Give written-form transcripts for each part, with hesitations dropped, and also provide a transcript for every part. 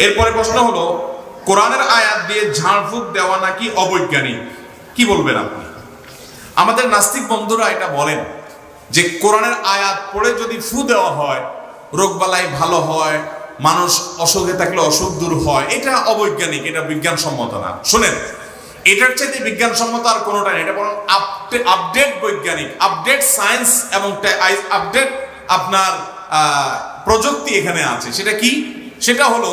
এরপরে প্রশ্ন হলো, কোরআনের আয়াত দিয়ে ঝাড়ফুঁক দেওয়া নাকি অবৈজ্ঞানিক, কি বলবেন আপনি? আমাদের নাস্তিক বন্ধুরা এটা বলেন যে কোরআনের আয়াত পড়ে যদি ফু দেওয়া হয় রোগবালাই ভালো হয়, মানুষ অসুখে থাকলে অসুখ দূর হয়, এটা অবৈজ্ঞানিক, এটা বিজ্ঞানসম্মত না। শুনেন, এটার চাইতে বিজ্ঞানসম্মত আর কোনোটা নেই। এটা বরং আপডেট বৈজ্ঞানিক, আপডেট সায়েন্স এবং আপডেট আপনার প্রযুক্তি এখানে আছে। সেটা কি? সেটা হলো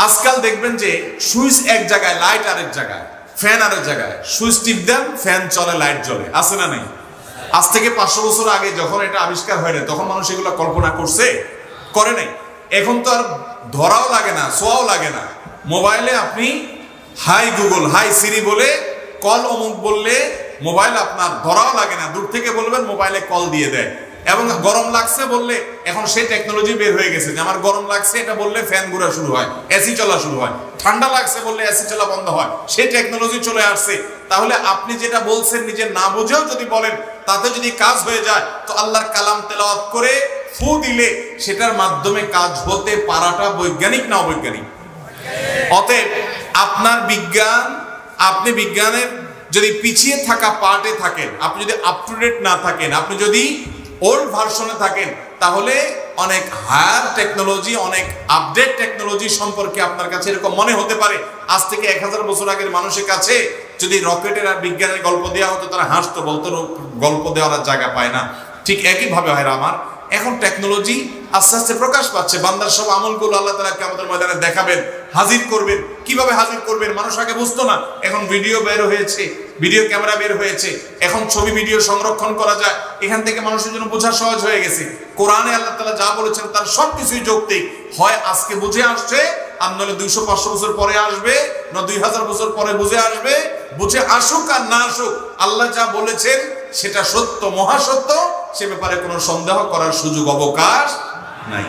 আজকাল দেখবেন যে সুইচ এক জায়গায়, লাইট আরেক জায়গায়, ফ্যান আরেক জায়গায়, সুইচ টিপ দেন, ফ্যান চলে, লাইট জ্বলে, আছে না নেই? আজ থেকে 500 বছর আগে যখন এটা আবিষ্কার হয় না, তখন মানুষ এগুলো কল্পনা করছে? করে নাই। এখন তো আর ধরাও লাগে না, ছোঁয়াও লাগে না। মোবাইলে আপনি হাই গুগল, হাই সিরি বলে কল অমুক বললে মোবাইল আপনার ধরাও লাগে না, দূর থেকে বলবেন মোবাইলে কল দিয়ে দেয়। এবং গরম লাগছে বললে এখন সেই টেকনোলজি বের হয়ে গেছে যে আমার গরম লাগছে এটা বললে ফ্যান ঘোরা শুরু হয়, এসি চলা শুরু হয়। ঠান্ডা লাগছে বললে এসি চলা বন্ধ হয়। সেই টেকনোলজি চলে আসছে। তাহলে আপনি যেটা বলছেন নিজে না বুঝেও যদি বলেন, তাতে যদি কাজ হয়ে যায়, তো আল্লাহর কালাম তেলাওয়াত করে ফু দিলে সেটার মাধ্যমে কাজ হতে পারাটা বৈজ্ঞানিক না অবৈজ্ঞানিক? অতএব আপনার বিজ্ঞান, আপনি বিজ্ঞানের যদি পিছিয়ে থাকা পার্টে থাকেন, আপনি যদি আপ টু ডেট না থাকেন, আপনি যদি ওল্ড ভার্সনে থাকেন, তাহলে অনেক হায়ার টেকনোলজি, অনেক আপডেট টেকনোলজি সম্পর্কে আপনার কাছে এরকম মনে হতে পারে। আজ থেকে 1000 বছর আগের মানুষের কাছে যদি রকেটের আর বিজ্ঞানের গল্প দেওয়া হতো, তারা হাসতো, বলতো গল্প দেওয়ার জায়গা পায় না। ঠিক একইভাবে হয় আমার, এখন টেকনোলজি আস্তে আস্তে প্রকাশ পাচ্ছে। বান্দার সব আমলগুলো আল্লাহ তাআলা কিয়ামতের ময়দানে দেখাবেন, হাজির করবেন। কিভাবে হাজির করবেন? মানুষ আগে বুঝতো না, এখন ভিডিও বের হয়েছে, ভিডিও ক্যামেরা বের হয়েছে, এখন ছবি ভিডিও সংরক্ষণ করা যায়। এখান থেকে মানুষের জন্য বোঝা সহজ হয়ে গেছে। কোরআনে আল্লাহ তাআলা যা বলেছেন তার সবকিছুই যৌক্তিক। হয় আজকে বুঝে আসছে, আর নইলে 200-500 বছর পরে আসবে, না 2000 বছর পরে বুঝে আসবে। বুঝে আসুক আর না আসুক, আল্লাহ যা বলেছেন সেটা সত্য, মহাসত্য। সে ব্যাপারে কোনো সন্দেহ করার সুযোগ অবকাশ নাই।